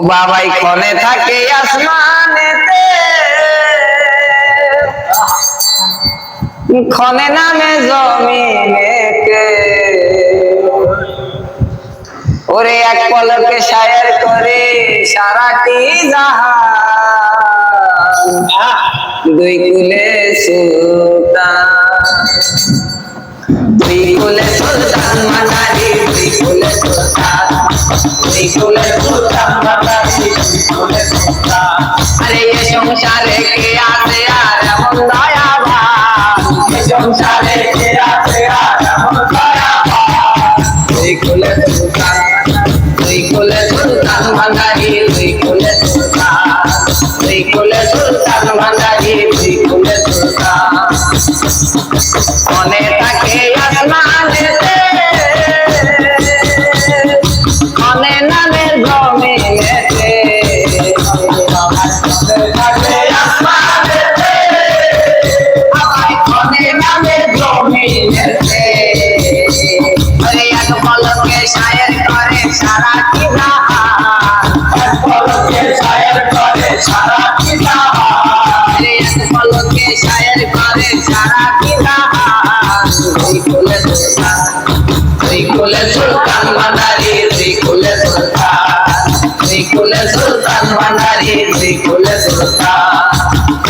বাবাই ক্ষণে থাকে আসমানেতে, ক্ষণে নামে জমিনেতে। ওরে এক পলকে শায়ের করে সারাটি জাহান, দুই কুলে সুলতান, দুই কুলে সুলতান মানারি, দুই কুলে সুলতান, দুই কুলে সুলতান মানারি, দুই কুলে সুলতান। আরে এ সংসারে কে আছে আর এমন দয়াবান, এ সংসারে কে আছে আর এমন দয়াবান। দুই কুলে সুলতান, দুই কুলে সুলতান মানারি, দুই কুলে সুলতান, দুই কুলে সুলতান মানারি, দুই কুলে সুলতান। ক্ষণে থাকে আসমানেতে, ক্ষণে নামে জমিনেতে। ক্ষণে থাকে আসমানেতে, আবার ক্ষণে নামে জমিনেতে। ওরে এক পলকে শায়ের করে সারাটি জাহান, এক পলকে শায়ের করে সারাটি জাহান। ওরে এক পলকে শায়ের করে সারাটি জাহান। দুই কুলে সুলতান, দুই কুলে সুলতান মানারি, দুই কুলে সুলতান, দুই কুলে সুলতান মানারি, দুই কুলে সুলতান।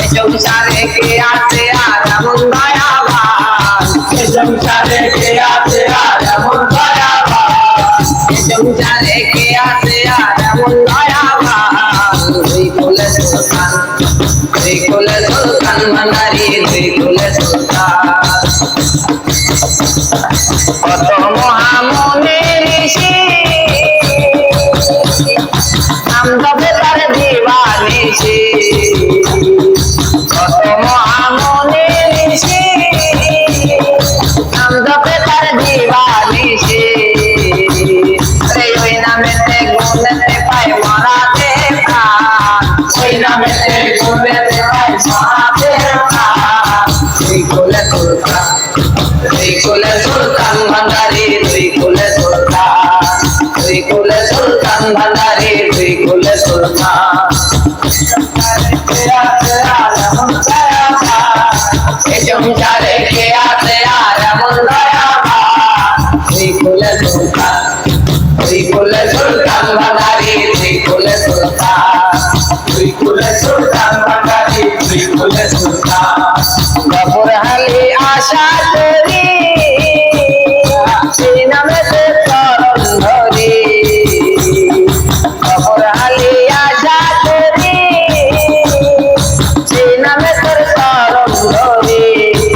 এ সংসারে কে আছে আর এমন দয়াবান, এ সংসারে কে আছে আর এমন দয়াবান, এ সংসারে কে আছে আর এমন দয়াবান। দুই কুলে সুলতান, দুই কুলে সুলতান মানারি, দুই কুলে সুলতান। কত মহামুনি ঋষি নাম জপে তার দিবানিশি, কত মহামুনি ঋষি নাম জপে তার দিবানিশি। ওই নামেতে গুণেতে পায় মরাতে প্রাণ, ওই নামেতে গুণেতে পায় মরাতে প্রাণ। দুই কুলে সুলতান, দুই কুলে সুলতান ভান্ডারি, দুই কুলে সুলতান, দুই কুলে সুলতান ভান্ডারি, দুই কুলে সুলতান। এ সংসারে কে আছে আর এমন দয়াবান। দুই কুলে সুলতান, দুই কুলে সুলতান ভান্ডারি, দুই কুলে সুলতান, দুই কুলে সুলতান ভান্ডারি, দুই কুলে সুলতান। গফুর হালি আশা করি, সেই নামেতে চরণ ধরি। গফুর হালি আশা করি, সেই নামেতে চরণ ধরি।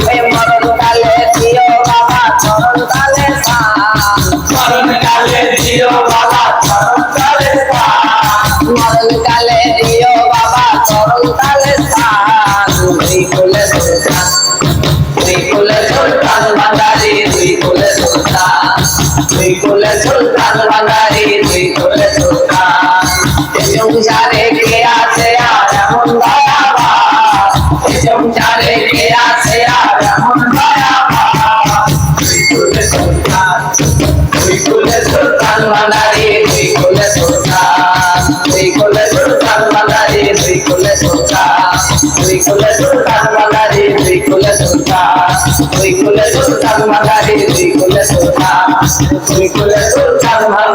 ওই মরণ কালে দিও বাবা চরণ কালে স্থান, মরণ কালে দিও বাবা চরণ কালে স্থান, মরণ কালে দিও বাবা চরণ কালে স্থান। দুই কুলে সুলতান, দুই কুলে সুলতান ভান্ডারি, দুই কুলে সুলতান, দুই কুলে সুলতান ভান্ডারি, দুই কুলে সুলতান। এ সংসারে কে আছে আর এমন দয়াবান, এ সংসারে কে আছে আর এমন দয়াবান। দুই কুলে সুলতান, দুই কুলে সুলতান ভান্ডারি, দুই কুলে সুলতান, দুই কুলে সুলতান ভান্ডারি, দুই কুলে সুলতান, দুই কুলে সুলতান ভান্ডারি, দুই কুলে সুলতান, দুই কুলে সুলতান ভান্ডারি, দুই কুলে সুলতান, দুই কুলে সুলতান ভান্ডারি।